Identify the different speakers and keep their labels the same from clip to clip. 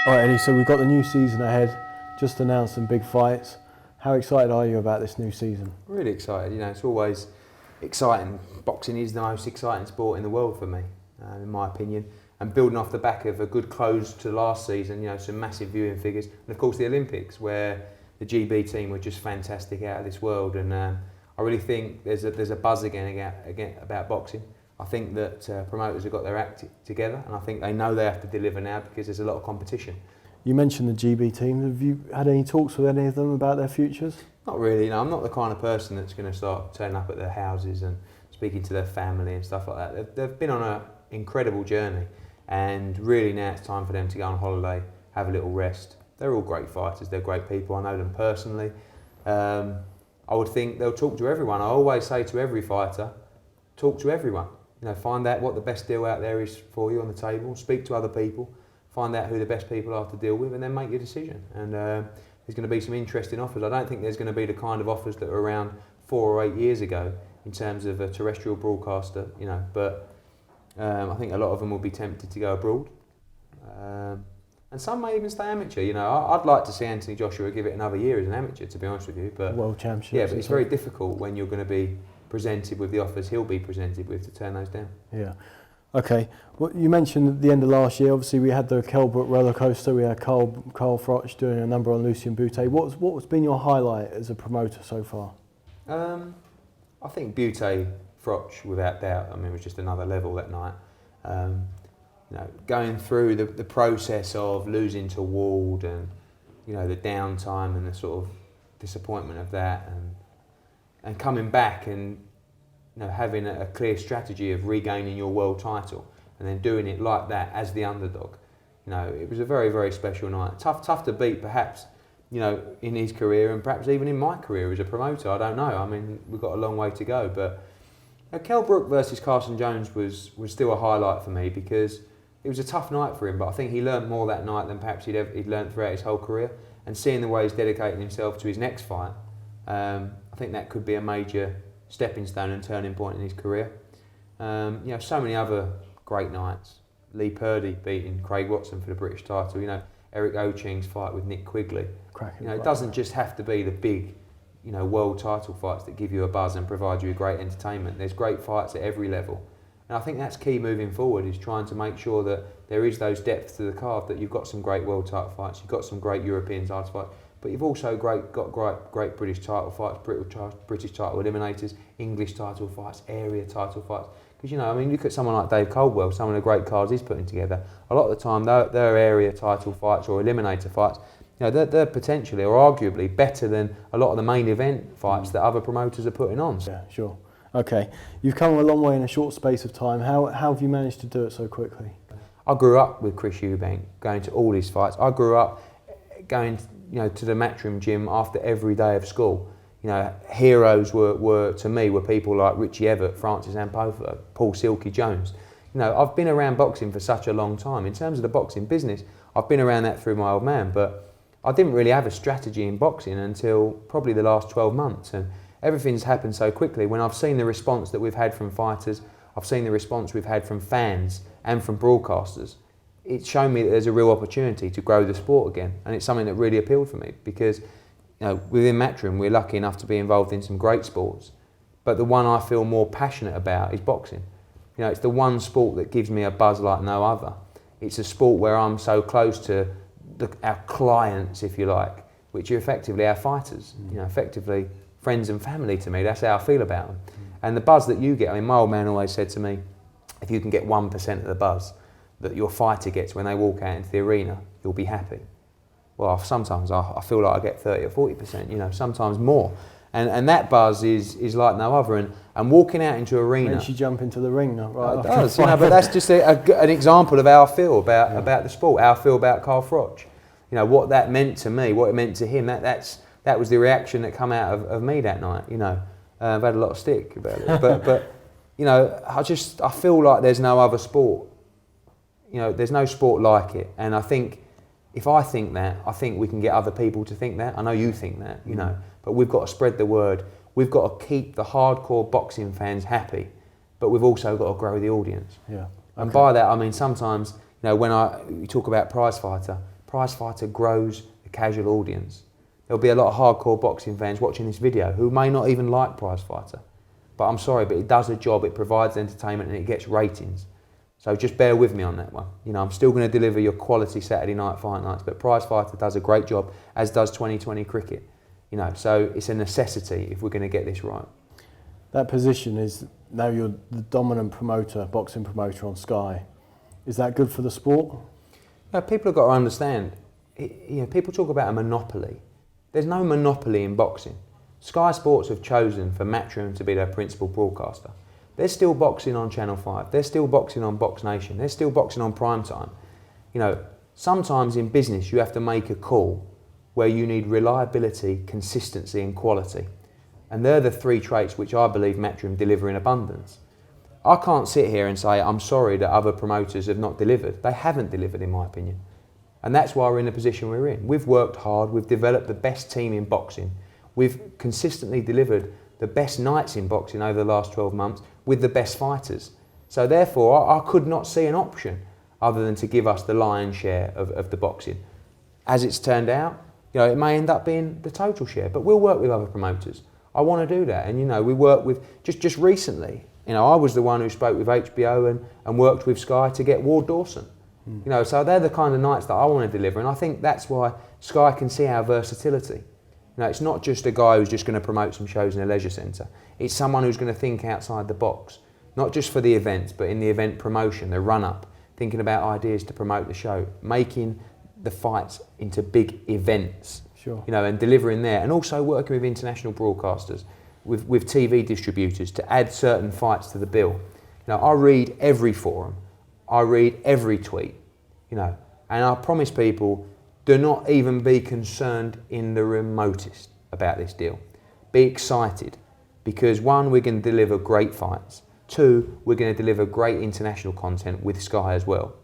Speaker 1: All right, Eddie, so we've got the new season ahead, just announced some big fights. How excited are you about this new season?
Speaker 2: Really excited, it's always exciting. Boxing is the most exciting sport in the world for me, in my opinion. And building off the back of a good close to last season, some massive viewing figures. And of course the Olympics, where the GB team were just fantastic, out of this world. And I really think there's a buzz again about boxing. I think that promoters have got their act together, and I think they know they have to deliver now because there's a lot of competition.
Speaker 1: You mentioned the GB team. Have you had any talks with any of them about their futures?
Speaker 2: Not really, I'm not the kind of person that's going to start turning up at their houses and speaking to their family and stuff like that. They've been on an incredible journey, and really now it's time for them to go on holiday, have a little rest. They're all great fighters, they're great people, I know them personally. I would think they'll talk to everyone. I always say to every fighter, talk to everyone. Find out what the best deal out there is for you on the table, speak to other people, find out who the best people are to deal with, and then make your decision. And there's going to be some interesting offers. I don't think there's going to be the kind of offers that were around 4 or 8 years ago in terms of a terrestrial broadcaster, but I think a lot of them will be tempted to go abroad. And some may even stay amateur. I'd like to see Anthony Joshua give it another year as an amateur, to be honest with you. But
Speaker 1: World Championships.
Speaker 2: Yeah, but it's very difficult when you're going to be presented with the offers he'll be presented with to turn those down.
Speaker 1: Yeah. Okay. Well, you mentioned at the end of last year, obviously we had the Kelbrook roller coaster. We had Carl Froch doing a number on Lucien Boutte. What's been your highlight as a promoter so far?
Speaker 2: I think Boutte, Froch, without doubt. It was just another level that night. Going through the process of losing to Ward and the downtime and the sort of disappointment of that, and coming back and having a clear strategy of regaining your world title and then doing it like that as the underdog. It was a very, very special night. Tough to beat, perhaps, in his career and perhaps even in my career as a promoter. I don't know. We've got a long way to go. But Kelbrook versus Carson Jones was still a highlight for me because it was a tough night for him. But I think he learnt more that night than perhaps he'd learnt throughout his whole career. And seeing the way he's dedicating himself to his next fight, I think that could be a major stepping stone and turning point in his career. So many other great nights. Lee Purdy beating Craig Watson for the British title. Eric Ocheng's fight with Nick Quigley. It doesn't just have to be the big, world title fights that give you a buzz and provide you with great entertainment. There's great fights at every level. And I think that's key moving forward, is trying to make sure that there is those depths to the card, that you've got some great world title fights, you've got some great European title fights, but you've also got great British title fights, British title eliminators, English title fights, area title fights. Because, look at someone like Dave Coldwell, some of the great cards he's putting together. A lot of the time, their area title fights or eliminator fights, they're potentially or arguably better than a lot of the main event fights that other promoters are putting on.
Speaker 1: Yeah, sure. Okay. You've come a long way in a short space of time. How have you managed to do it so quickly?
Speaker 2: I grew up with Chris Eubank, going to all his fights. I grew up going to the Matchroom gym after every day of school. Heroes were to me were people like Richie Evert, Francis Ampofo, Paul Silky Jones. I've been around boxing for such a long time. In terms of the boxing business, I've been around that through my old man, but I didn't really have a strategy in boxing until probably the last 12 months. And everything's happened so quickly. When I've seen the response that we've had from fighters, I've seen the response we've had from fans and from broadcasters, it's shown me that there's a real opportunity to grow the sport again. And it's something that really appealed for me because within Matchroom, we're lucky enough to be involved in some great sports. But the one I feel more passionate about is boxing. It's the one sport that gives me a buzz like no other. It's a sport where I'm so close to our clients, if you like, which are effectively our fighters, effectively friends and family to me. That's how I feel about them. And the buzz that you get, my old man always said to me, if you can get 1% of the buzz that your fighter gets when they walk out into the arena, you'll be happy. Well, sometimes I feel like I get 30 or 40%, sometimes more. And that buzz is like no other. And walking out into arena...
Speaker 1: Makes you jump into the ring now, right?
Speaker 2: It does, but that's just an example of how I feel about the sport, how I feel about Carl Froch. What that meant to me, what it meant to him, that was the reaction that come out of me that night, I've had a lot of stick about it. But I feel like there's no other sport. There's no sport like it. And I think, if I think that, I think we can get other people to think that. I know you think that, but we've got to spread the word. We've got to keep the hardcore boxing fans happy, but we've also got to grow the audience.
Speaker 1: Yeah. Okay.
Speaker 2: And by that, I mean sometimes, when you talk about prize fighter, Prize Fighter grows the casual audience. There'll be a lot of hardcore boxing fans watching this video who may not even like Prize Fighter. But I'm sorry, but it does a job, it provides entertainment and it gets ratings. So just bear with me on that one. You know, I'm still going to deliver your quality Saturday night fight nights, but Prize Fighter does a great job, as does 2020 cricket. You know, so it's a necessity if we're going to get this right.
Speaker 1: That position is, now you're the dominant promoter, boxing promoter on Sky. Is that good for the sport?
Speaker 2: Now, people have got to understand, people talk about a monopoly. There's no monopoly in boxing. Sky Sports have chosen for Matchroom to be their principal broadcaster. They're still boxing on Channel 5. They're still boxing on Box Nation. They're still boxing on primetime. You know, sometimes in business you have to make a call where you need reliability, consistency and quality. And they're the three traits which I believe Matchroom deliver in abundance. I can't sit here and say, I'm sorry that other promoters have not delivered. They haven't delivered, in my opinion. And that's why we're in the position we're in. We've worked hard. We've developed the best team in boxing. We've consistently delivered the best nights in boxing over the last 12 months with the best fighters. So therefore, I could not see an option other than to give us the lion's share of the boxing. As it's turned out, you know, it may end up being the total share, but we'll work with other promoters. I want to do that. And, you know, we work with, just recently, you know, I was the one who spoke with HBO and worked with Sky to get Ward Dawson. You know, so they're the kind of nights that I want to deliver. And I think that's why Sky can see our versatility. You know, it's not just a guy who's just going to promote some shows in a leisure centre. It's someone who's going to think outside the box, not just for the events, but in the event promotion, the run-up, thinking about ideas to promote the show, making the fights into big events,
Speaker 1: sure.
Speaker 2: You know, and delivering there, and also working with international broadcasters, with TV distributors to add certain fights to the bill. You know, I read every forum, I read every tweet, you know, and I promise people, do not even be concerned in the remotest about this deal. Be excited, because one, we're going to deliver great fights. Two, we're going to deliver great international content with Sky as well.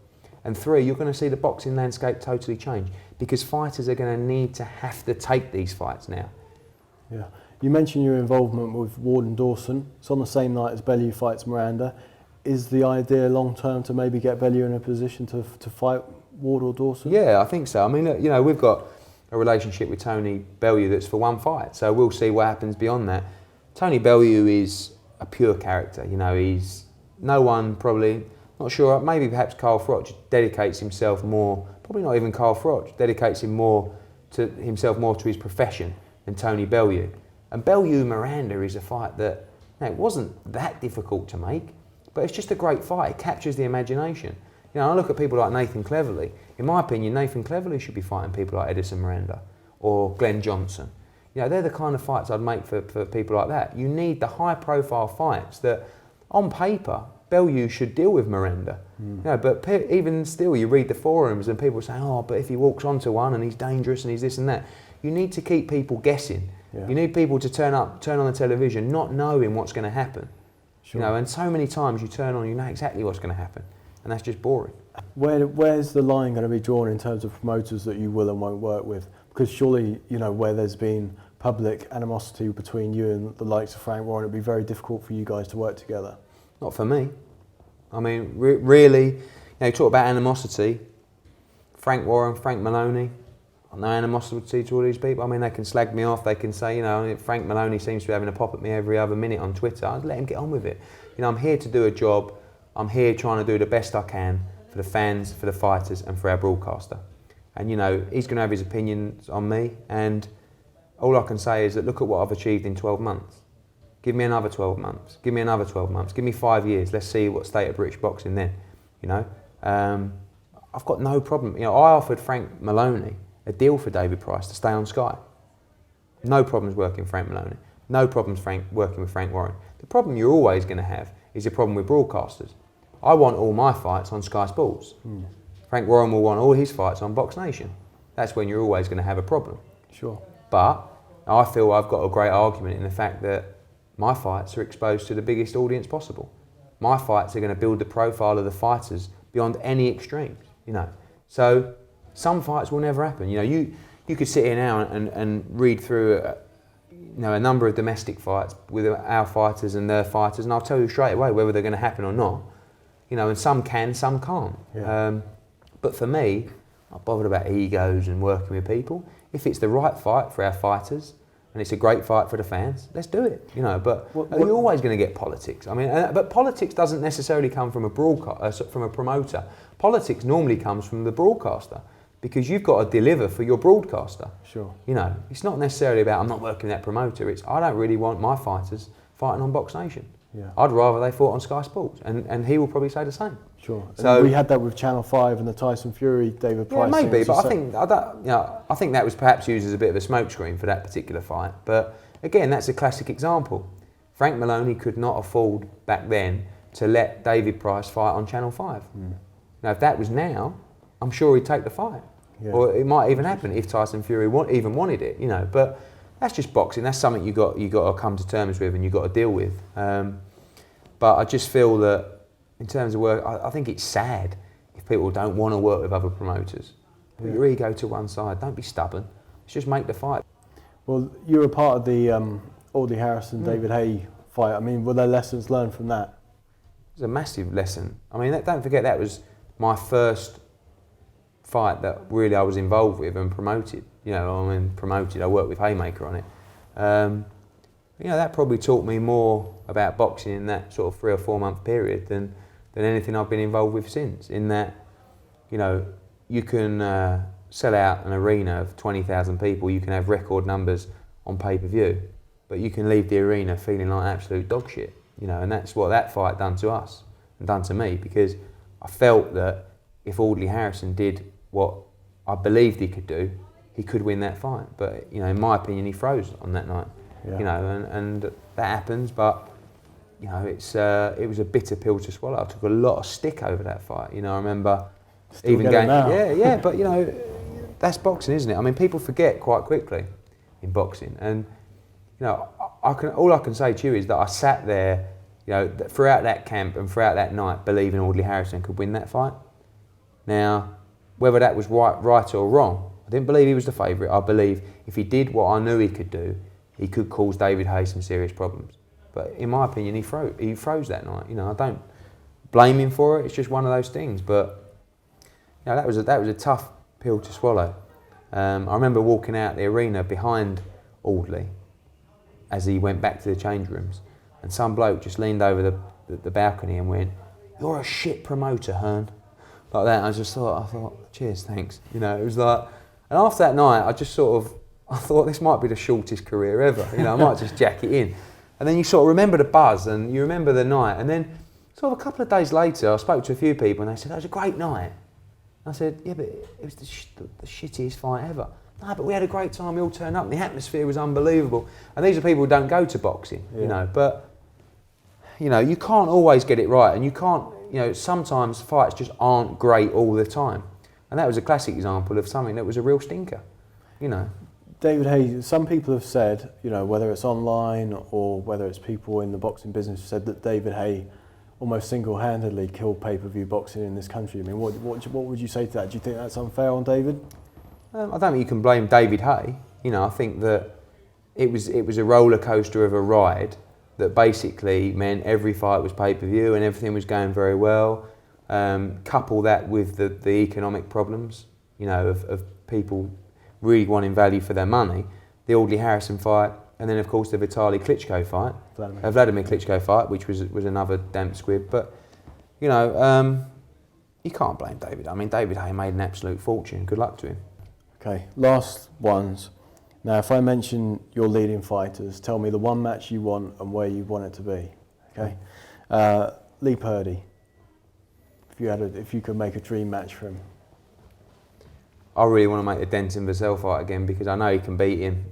Speaker 2: And three, you're going to see the boxing landscape totally change, because fighters are going to have to take these fights now.
Speaker 1: Yeah. You mentioned your involvement with Ward and Dawson. It's on the same night as Bellew fights Miranda. Is the idea long term to maybe get Bellew in a position to fight Ward or Dawson?
Speaker 2: Yeah, I think so. I mean, you know, we've got a relationship with Tony Bellew that's for one fight, so we'll see what happens beyond that. Tony Bellew is a pure character. You know, he's no one probably, not sure, maybe perhaps Carl Froch dedicates himself more, probably not even Carl Froch, dedicates himself more to his profession than Tony Bellew. And Bellew Miranda is a fight that, you know, it wasn't that difficult to make, but it's just a great fight. It captures the imagination. You know, I look at people like Nathan Cleverly. In my opinion, Nathan Cleverly should be fighting people like Edison Miranda or Glenn Johnson. You know, they're the kind of fights I'd make for people like that. You need the high-profile fights that, on paper, Bellew should deal with Miranda. You know, but even still, you read the forums and people say, oh, but if he walks onto one and he's dangerous and he's this and that. You need to keep people guessing. Yeah. You need people to turn on the television not knowing what's going to happen. Sure. You know, and so many times you turn on, you know exactly what's going to happen, and that's just boring.
Speaker 1: Where's the line going to be drawn in terms of promoters that you will and won't work with? Because surely, you know, where there's been public animosity between you and the likes of Frank Warren, it'd be very difficult for you guys to work together.
Speaker 2: Not for me. I mean, really, you know, talk about animosity. Frank Warren, Frank Maloney, no animosity to all these people. I mean, they can slag me off, they can say, you know, Frank Maloney seems to be having a pop at me every other minute on Twitter. I'd let him get on with it. You know, I'm here to do a job. I'm here trying to do the best I can for the fans, for the fighters, and for our broadcaster. And, you know, he's going to have his opinions on me, and all I can say is that look at what I've achieved in 12 months. Give me another 12 months. Give me another 12 months. Give me 5 years. Let's see what state of British boxing then, you know. I've got no problem. You know, I offered Frank Maloney a deal for David Price to stay on Sky. No problems working with Frank Maloney. No problems working with Frank Warren. The problem you're always going to have is a problem with broadcasters. I want all my fights on Sky Sports. Frank Warren will want all his fights on Box Nation. That's when you're always going to have a problem.
Speaker 1: Sure.
Speaker 2: But I feel I've got a great argument in the fact that my fights are exposed to the biggest audience possible. My fights are going to build the profile of the fighters beyond any extremes, you know. So some fights will never happen. You know, you could sit here now and read through you know, a number of domestic fights with our fighters and their fighters, and I'll tell you straight away whether they're going to happen or not. You know, and some can, some can't.
Speaker 1: Yeah.
Speaker 2: But for me, Not bothered about egos and working with people. If it's the right fight for our fighters and it's a great fight for the fans, let's do it. You know, but you're always going to get politics. I mean, but politics doesn't necessarily come from from a promoter. Politics normally comes from the broadcaster, because you've got to deliver for your broadcaster.
Speaker 1: Sure.
Speaker 2: You know, it's not necessarily about I'm not working with that promoter. It's I don't really want my fighters fighting on Box Nation.
Speaker 1: Yeah.
Speaker 2: I'd rather they fought on Sky Sports, and he will probably say the same.
Speaker 1: Sure.
Speaker 2: So
Speaker 1: and we had that with Channel 5 and the Tyson Fury, David Price.
Speaker 2: Yeah, maybe, but I think that was perhaps used as a bit of a smokescreen for that particular fight. But again, that's a classic example. Frank Maloney could not afford back then to let David Price fight on Channel 5. Now, if that was now, I'm sure he'd take the fight. Yeah. Or it might even happen if Tyson Fury even wanted it, you know. But that's just boxing. That's something you got to come to terms with and you got to deal with. But I just feel that in terms of work, I think it's sad if people don't want to work with other promoters. Put your ego to one side. Don't be stubborn. Let's just make the fight.
Speaker 1: Well, you were part of the Audley Harrison, David Hay fight. I mean, were there lessons learned from that?
Speaker 2: It was a massive lesson. I mean, don't forget that was my first fight that really I was involved with and promoted. You know, I mean, promoted. I worked with Haymaker on it. You know, that probably taught me more about boxing in that sort of 3 or 4 month period than anything I've been involved with since. In that, you know, you can sell out an arena of 20,000 people, you can have record numbers on pay-per-view, but you can leave the arena feeling like absolute dog shit. You know, and that's what that fight done to us and done to me, because I felt that if Audley Harrison did what I believed he could do, he could win that fight. But, you know, in my opinion, he froze on that night. Yeah. You know, and that happens, but you know, it was a bitter pill to swallow. I took a lot of stick over that fight. You know, I remember
Speaker 1: Still even going,
Speaker 2: yeah, but you know, that's boxing, isn't it? I mean, people forget quite quickly in boxing, and you know, all I can say to you is that I sat there, you know, throughout that camp and throughout that night, believing Audley Harrison could win that fight. Now, whether that was right or wrong, I didn't believe he was the favourite. I believe if he did what I knew he could do, he could cause David Hay some serious problems. But in my opinion, he froze that night. You know, I don't blame him for it. It's just one of those things. But you know, that was a tough pill to swallow. I remember walking out the arena behind Audley as he went back to the change rooms, and some bloke just leaned over the balcony and went, "You're a shit promoter, Hearn." Like that. I thought, cheers, thanks. You know, it was like, and after that night, I thought this might be the shortest career ever. You know, I might just jack it in. And then you sort of remember the buzz and you remember the night. And then sort of a couple of days later, I spoke to a few people and they said, "That was a great night." I said, "Yeah, but it was the shittiest fight ever." "No, but we had a great time. We all turned up and the atmosphere was unbelievable." And these are people who don't go to boxing, you know. But, you know, you can't always get it right. And you can't, you know, sometimes fights just aren't great all the time. And that was a classic example of something that was a real stinker, you know.
Speaker 1: David Hay, some people have said, you know, whether it's online or whether it's people in the boxing business, have said that David Hay almost single-handedly killed pay-per-view boxing in this country. I mean, what would you say to that? Do you think that's unfair on David?
Speaker 2: I don't think you can blame David Hay. You know, I think that it was a roller coaster of a ride that basically meant every fight was pay-per-view and everything was going very well. Couple that with the economic problems, you know, of people really wanting value for their money, the Audley Harrison fight, and then of course the Vitaly Klitschko fight, Vladimir Klitschko fight, which was another damp squib. But you know, you can't blame David. I mean, David Hay made an absolute fortune. Good luck to him. Okay,
Speaker 1: last ones. Now, if I mention your leading fighters, tell me the one match you want and where you want it to be. Okay, Lee Purdy. If you could make a dream match for him.
Speaker 2: I really want to make the Denton Vassell fight again because I know he can beat him.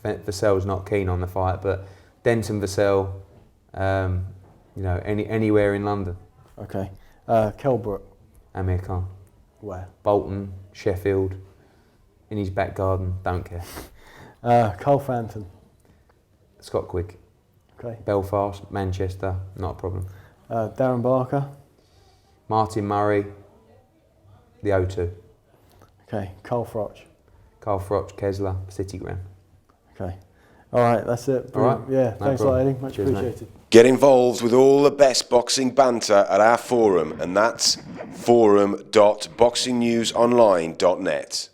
Speaker 2: Vassell's not keen on the fight, but Denton Vassell, you know, anywhere in London.
Speaker 1: Okay. Kell Brook.
Speaker 2: Amir Khan.
Speaker 1: Where?
Speaker 2: Bolton, Sheffield, in his back garden, don't care.
Speaker 1: Carl Frampton.
Speaker 2: Scott Quigg.
Speaker 1: Okay.
Speaker 2: Belfast, Manchester, not a problem.
Speaker 1: Darren Barker.
Speaker 2: Martin Murray, the O2.
Speaker 1: Okay, Carl Froch.
Speaker 2: Carl Froch, Kessler, City Ground.
Speaker 1: Okay. All right, that's it.
Speaker 2: All right.
Speaker 1: Yeah,
Speaker 2: No
Speaker 1: thanks a lot,
Speaker 2: problem.
Speaker 1: Eddie. Much
Speaker 2: Cheers,
Speaker 1: appreciated.
Speaker 2: Mate.
Speaker 3: Get involved with all the best boxing banter at our forum, and that's forum.boxingnewsonline.net.